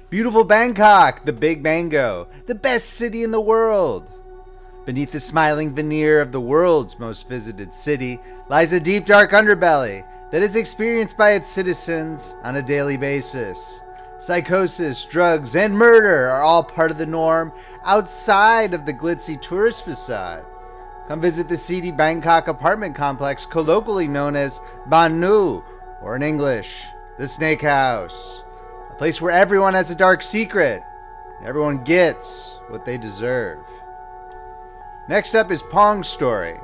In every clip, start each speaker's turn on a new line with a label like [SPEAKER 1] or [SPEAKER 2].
[SPEAKER 1] Beautiful Bangkok, the big mango, the best city in the world. Beneath the smiling veneer of the world's most visited city lies a deep dark underbelly that is experienced by its citizens on a daily basis. Psychosis, drugs, and murder are all part of the norm outside of the glitzy tourist facade. Come visit the seedy Bangkok apartment complex colloquially known as BAAN NGUU, or in English, the Snake House. A place where everyone has a dark secret and everyone gets what they deserve. Next up is Pong's story.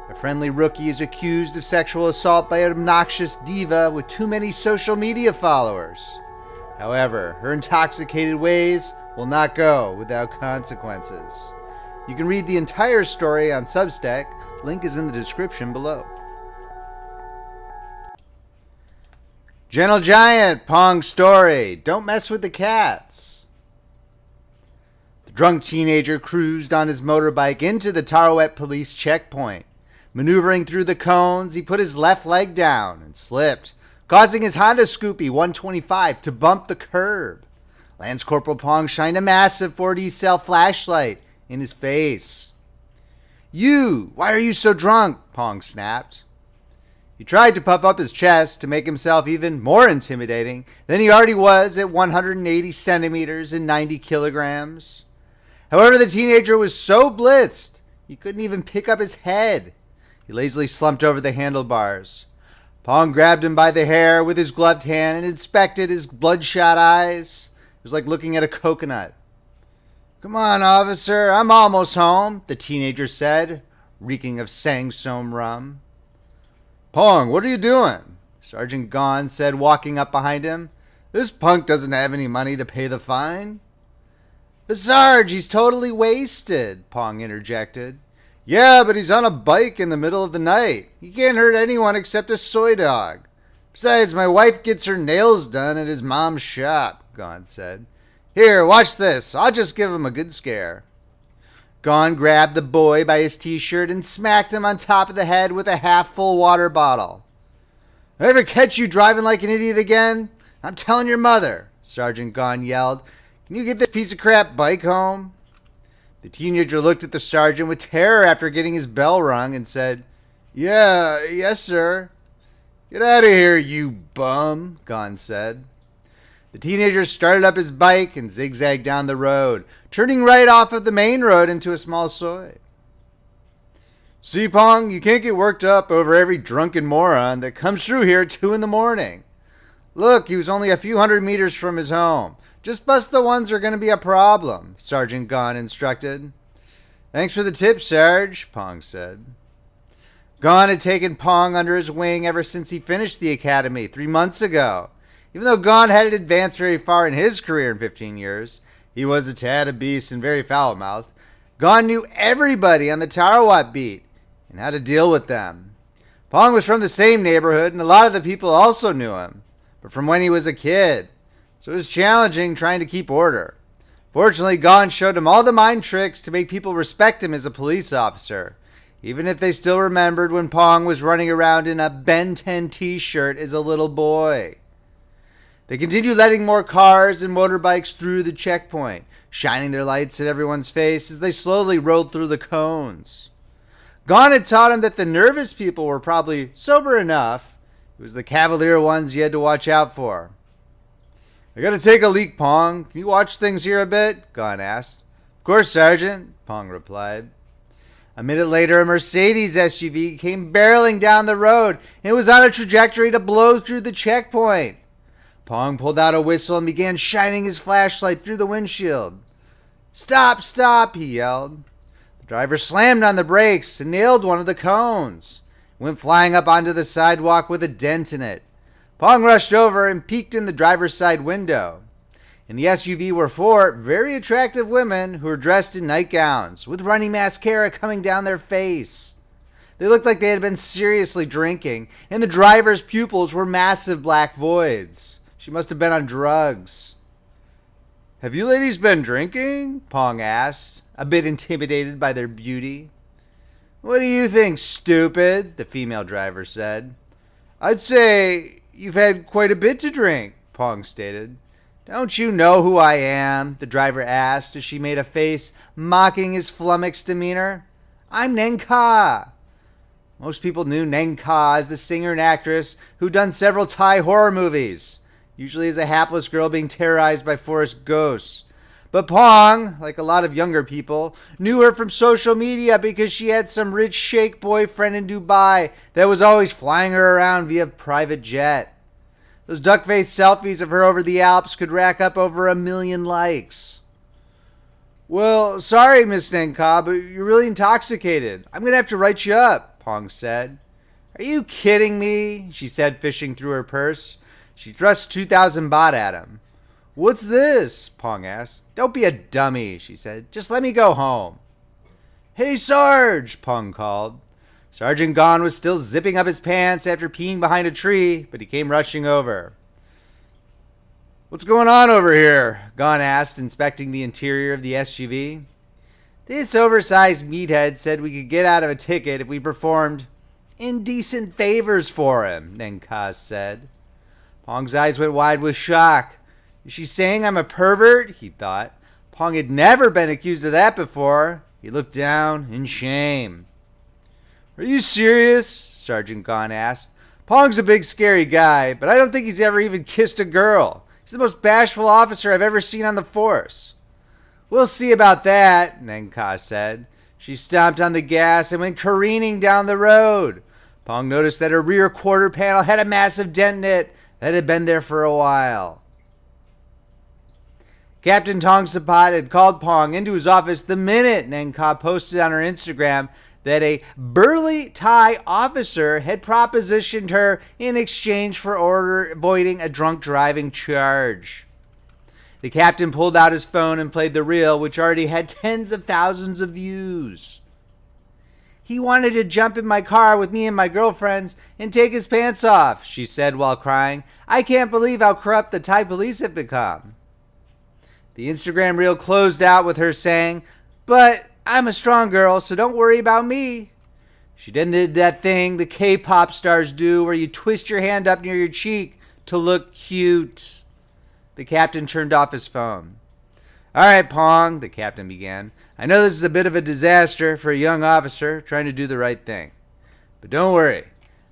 [SPEAKER 1] A friendly rookie is accused of sexual assault by an obnoxious diva with too many social media followers. However, her intoxicated ways will not go without consequences. You can read the entire story on Substack. Link is in the description below. Gentle Giant, Pong's story. Don't mess with the cats. The drunk teenager cruised on his motorbike into the Tarawet police checkpoint. Maneuvering through the cones, he put his left leg down and slipped, causing his Honda Scoopy 125 to bump the curb. Lance Corporal Pong shined a massive 4D cell flashlight in his face. "You! Why are you so drunk?" Pong snapped. He tried to puff up his chest to make himself even more intimidating than he already was at 180 centimeters and 90 kilograms. However, the teenager was so blitzed, he couldn't even pick up his head. He lazily slumped over the handlebars. Pong grabbed him by the hair with his gloved hand and inspected his bloodshot eyes. It was like looking at a coconut. "Come on, officer, I'm almost home," the teenager said, reeking of Sang-Som rum. "Pong, what are you doing?" Sergeant Gon said, walking up behind him. "This punk doesn't have any money to pay the fine." "But Sarge, he's totally wasted," Pong interjected. "Yeah, but he's on a bike in the middle of the night. He can't hurt anyone except a soy dog. Besides, my wife gets her nails done at his mom's shop," Gon said. "Here, watch this. I'll just give him a good scare." Gon grabbed the boy by his t-shirt and smacked him on top of the head with a half-full water bottle. "If I ever catch you driving like an idiot again, I'm telling your mother," Sergeant Gon yelled. "Can you get this piece of crap bike home?" The teenager looked at the sergeant with terror after getting his bell rung and said, Yes, sir." "Get out of here, you bum," Gon said. The teenager started up his bike and zigzagged down the road, turning right off of the main road into a small soy. "See, Pong, you can't get worked up over every drunken moron that comes through here at 2 in the morning. Look, he was only a few hundred meters from his home. Just bust the ones that are going to be a problem," Sergeant Gon instructed. "Thanks for the tip, Sarge," Pong said. Gon had taken Pong under his wing ever since he finished the academy 3 months ago. Even though Gon hadn't advanced very far in his career in 15 years, he was a tad of beast and very foul-mouthed. Gon knew everybody on the Tarawet beat and how to deal with them. Pong was from the same neighborhood, and a lot of the people also knew him, but from when he was a kid, so it was challenging trying to keep order. Fortunately, Gon showed him all the mind tricks to make people respect him as a police officer, even if they still remembered when Pong was running around in a Ben 10 t-shirt as a little boy. They continued letting more cars and motorbikes through the checkpoint, shining their lights at everyone's face as they slowly rolled through the cones. Gon had taught him that the nervous people were probably sober enough. It was the cavalier ones you had to watch out for. "I gotta take a leak, Pong. Can you watch things here a bit?" Gon asked. "Of course, Sergeant," Pong replied. A minute later, a Mercedes SUV came barreling down the road and was on a trajectory to blow through the checkpoint. Pong pulled out a whistle and began shining his flashlight through the windshield. "Stop, stop," he yelled. The driver slammed on the brakes and nailed one of the cones. It went flying up onto the sidewalk with a dent in it. Pong rushed over and peeked in the driver's side window. In the SUV were 4 very attractive women who were dressed in nightgowns with runny mascara coming down their face. They looked like they had been seriously drinking, and the driver's pupils were massive black voids. She must have been on drugs. "Have you ladies been drinking?" Pong asked, a bit intimidated by their beauty. "What do you think, stupid?" the female driver said. "I'd say you've had quite a bit to drink," Pong stated. Don't you know who I am? The driver asked as she made a face mocking his flummoxed demeanor. I'm Neng Ka. Most people knew Neng Ka as the singer and actress who'd done several Thai horror movies, usually as a hapless girl being terrorized by forest ghosts. But Pong, like a lot of younger people, knew her from social media because she had some rich sheikh boyfriend in Dubai that was always flying her around via private jet. Those duck-faced selfies of her over the Alps could rack up over 1 million likes. Well, sorry, Miss Nenka, but you're really intoxicated. I'm going to have to write you up, Pong said. Are you kidding me? She said, fishing through her purse. She thrust 2,000 baht at him. What's this? Pong asked. Don't be a dummy, she said. Just let me go home. Hey, Sarge, Pong called. Sergeant Gon was still zipping up his pants after peeing behind a tree, but he came rushing over. What's going on over here? Gon asked, inspecting the interior of the SUV. This oversized meathead said we could get out of a ticket if we performed indecent favors for him, Nenkas said. Pong's eyes went wide with shock. Is she saying I'm a pervert? He thought. Pong had never been accused of that before. He looked down in shame. Are you serious? Sergeant Gon asked. Pong's a big scary guy, but I don't think he's ever even kissed a girl. He's the most bashful officer I've ever seen on the force. We'll see about that, Nenka said. She stomped on the gas and went careening down the road. Pong noticed that her rear quarter panel had a massive dent in it that had been there for a while. Captain Tong Sapat had called Pong into his office the minute Nenka posted on her Instagram that a burly Thai officer had propositioned her in exchange for avoiding a drunk driving charge. The captain pulled out his phone and played the reel, which already had tens of thousands of views. He wanted to jump in my car with me and my girlfriends and take his pants off, she said while crying. I can't believe how corrupt the Thai police have become. The Instagram reel closed out with her saying, but I'm a strong girl, so don't worry about me. She then did that thing the K-pop stars do where you twist your hand up near your cheek to look cute. The captain turned off his phone. All right, Pong, the captain began. I know this is a bit of a disaster for a young officer trying to do the right thing. But don't worry.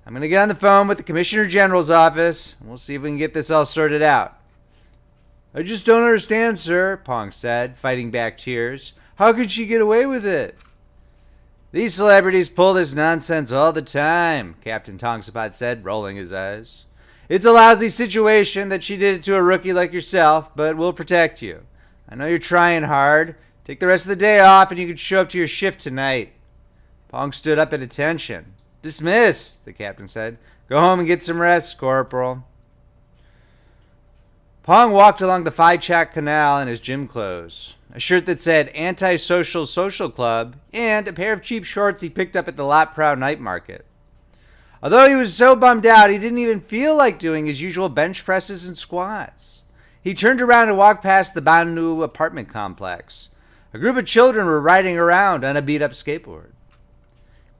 [SPEAKER 1] I'm going to get on the phone with the Commissioner General's office, and we'll see if we can get this all sorted out. I just don't understand, sir, Pong said, fighting back tears. How could she get away with it? These celebrities pull this nonsense all the time, Captain Tongsapat said, rolling his eyes. It's a lousy situation that she did it to a rookie like yourself, but we'll protect you. I know you're trying hard. Take the rest of the day off and you can show up to your shift tonight. Pong stood up at attention. Dismissed, the captain said. Go home and get some rest, Corporal. Pong walked along the Phi Chak Canal in his gym clothes, a shirt that said Anti-Social Social Club, and a pair of cheap shorts he picked up at the Lot Prow night market. Although he was so bummed out, he didn't even feel like doing his usual bench presses and squats. He turned around and walked past the BAAN NGUU apartment complex. A group of children were riding around on a beat-up skateboard.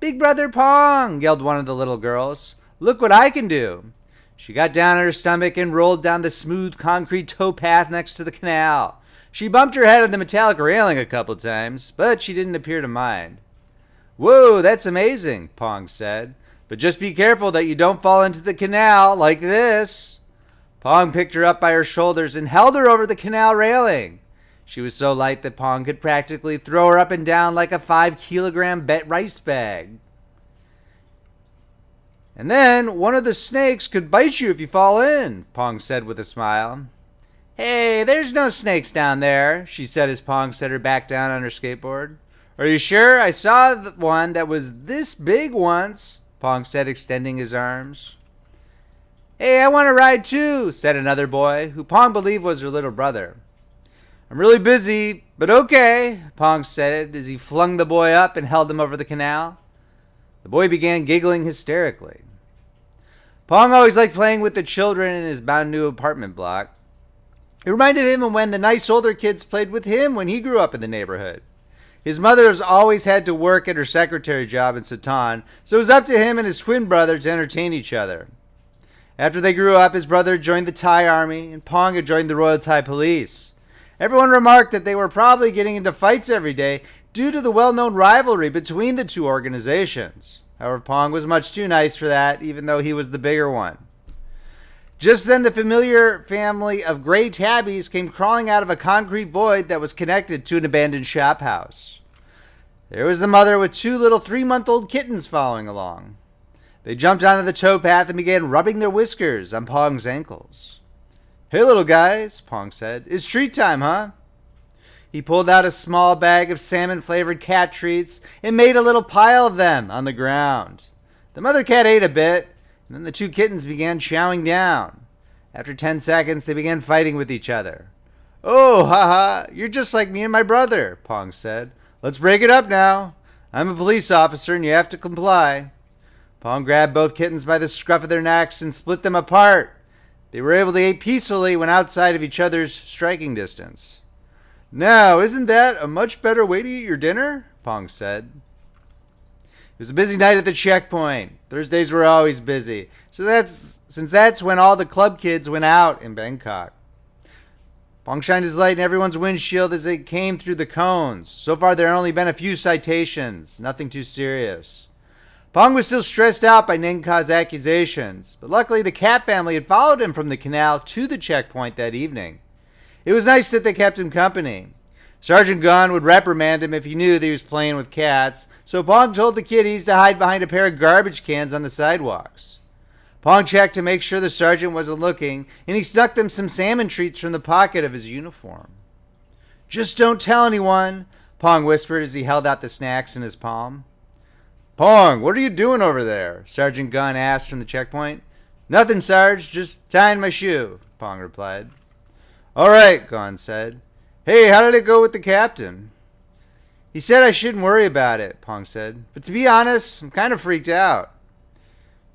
[SPEAKER 1] Big Brother Pong, yelled one of the little girls. Look what I can do. She got down on her stomach and rolled down the smooth concrete towpath next to the canal. She bumped her head on the metallic railing a couple times, but she didn't appear to mind. Whoa, that's amazing, Pong said. But just be careful that you don't fall into the canal like this. Pong picked her up by her shoulders and held her over the canal railing. She was so light that Pong could practically throw her up and down like a 5-kilogram rice bag. And then one of the snakes could bite you if you fall in, Pong said with a smile. Hey, there's no snakes down there, she said as Pong set her back down on her skateboard. Are you sure? I saw one that was this big once, Pong said, extending his arms. Hey, I want to ride too, said another boy, who Pong believed was her little brother. I'm really busy, but okay, Pong said as he flung the boy up and held him over the canal. The boy began giggling hysterically. Pong always liked playing with the children in his BAAN NGUU apartment block. It reminded him of when the nice older kids played with him when he grew up in the neighborhood. His mother's always had to work at her secretary job in Satan, so it was up to him and his twin brother to entertain each other. After they grew up, his brother joined the Thai army, and Pong had joined the Royal Thai Police. Everyone remarked that they were probably getting into fights every day due to the well-known rivalry between the two organizations. However, Pong was much too nice for that, even though he was the bigger one. Just then, the familiar family of gray tabbies came crawling out of a concrete void that was connected to an abandoned shop house. There was the mother with two little 3-month-old kittens following along. They jumped onto the towpath and began rubbing their whiskers on Pong's ankles. "Hey, little guys," Pong said. "It's treat time, huh?" He pulled out a small bag of salmon-flavored cat treats and made a little pile of them on the ground. The mother cat ate a bit, and then the two kittens began chowing down. After 10 seconds, they began fighting with each other. "Oh, haha, you're just like me and my brother," Pong said. "Let's break it up now. I'm a police officer and you have to comply." Pong grabbed both kittens by the scruff of their necks and split them apart. They were able to eat peacefully when outside of each other's striking distance. "Now, isn't that a much better way to eat your dinner?" Pong said. It was a busy night at the checkpoint. Thursdays were always busy, since that's when all the club kids went out in Bangkok. Pong shined his light in everyone's windshield as they came through the cones. So far, there had only been a few citations, nothing too serious. Pong was still stressed out by Nengka's accusations, but luckily the cat family had followed him from the canal to the checkpoint that evening. It was nice that they kept him company. Sergeant Gunn would reprimand him if he knew that he was playing with cats, so Pong told the kiddies to hide behind a pair of garbage cans on the sidewalks. Pong checked to make sure the sergeant wasn't looking, and he snuck them some salmon treats from the pocket of his uniform. "Just don't tell anyone," Pong whispered as he held out the snacks in his palm. "Pong, what are you doing over there?" Sergeant Gunn asked from the checkpoint. "Nothing, Sarge, just tying my shoe," Pong replied. "All right," Gunn said. "Hey, how did it go with the captain?" "He said I shouldn't worry about it," Pong said. "But to be honest, I'm kind of freaked out."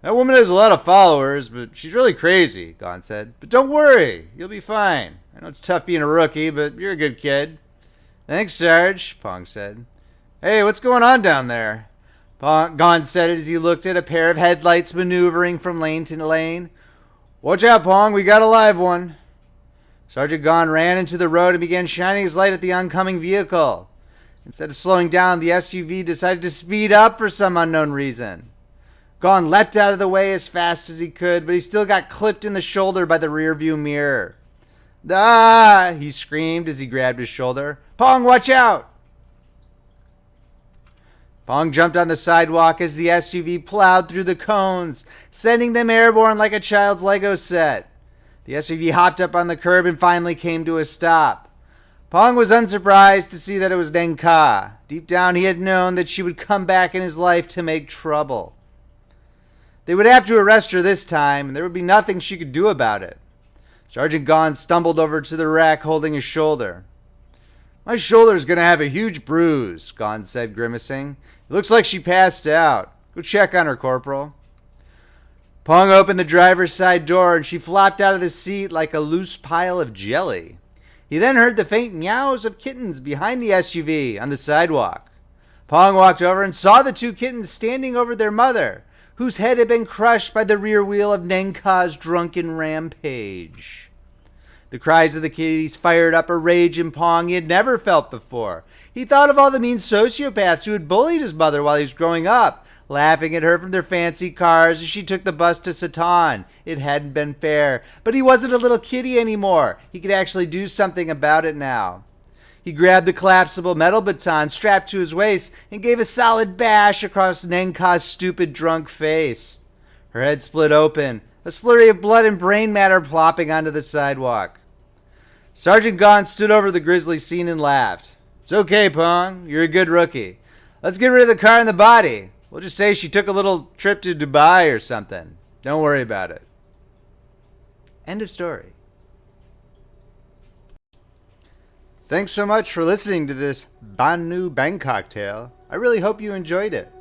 [SPEAKER 1] "That woman has a lot of followers, but she's really crazy," Gunn said. "But don't worry, you'll be fine. I know it's tough being a rookie, but you're a good kid." "Thanks, Sarge," Pong said. "Hey, what's going on down there?" Gunn said as he looked at a pair of headlights maneuvering from lane to lane. "Watch out, Pong, we got a live one." Sergeant Gunn ran into the road and began shining his light at the oncoming vehicle. Instead of slowing down, the SUV decided to speed up for some unknown reason. Gunn leapt out of the way as fast as he could, but he still got clipped in the shoulder by the rearview mirror. "Ah!" he screamed as he grabbed his shoulder. "Pong, watch out!" Pong jumped on the sidewalk as the SUV plowed through the cones, sending them airborne like a child's Lego set. The SUV hopped up on the curb and finally came to a stop. Pong was unsurprised to see that it was Nengka. Deep down, he had known that she would come back in his life to make trouble. They would have to arrest her this time, and there would be nothing she could do about it. Sergeant Gunn stumbled over to the wreck, holding his shoulder. "My shoulder's going to have a huge bruise," Gunn said, grimacing. "It looks like she passed out. Go check on her, Corporal." Pong opened the driver's side door, and she flopped out of the seat like a loose pile of jelly. He then heard the faint meows of kittens behind the SUV on the sidewalk. Pong walked over and saw the two kittens standing over their mother, whose head had been crushed by the rear wheel of Nengka's drunken rampage. The cries of the kitties fired up a rage in Pong he had never felt before. He thought of all the mean sociopaths who had bullied his mother while he was growing up, laughing at her from their fancy cars as she took the bus to Satan. It hadn't been fair, but he wasn't a little kitty anymore. He could actually do something about it now. He grabbed the collapsible metal baton strapped to his waist and gave a solid bash across Nengka's stupid drunk face. Her head split open, a slurry of blood and brain matter plopping onto the sidewalk. Sergeant Gunn stood over the grisly scene and laughed. "It's okay, Pong. You're a good rookie. Let's get rid of the car and the body. We'll just say she took a little trip to Dubai or something. Don't worry about it." End of story. Thanks so much for listening to this BAAN NGUU Bangkok tale. I really hope you enjoyed it.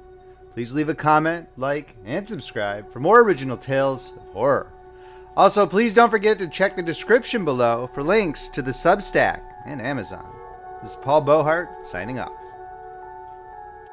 [SPEAKER 1] Please leave a comment, like, and subscribe for more original tales of horror. Also, please don't forget to check the description below for links to the Substack and Amazon. This is Paul Beauheart signing off.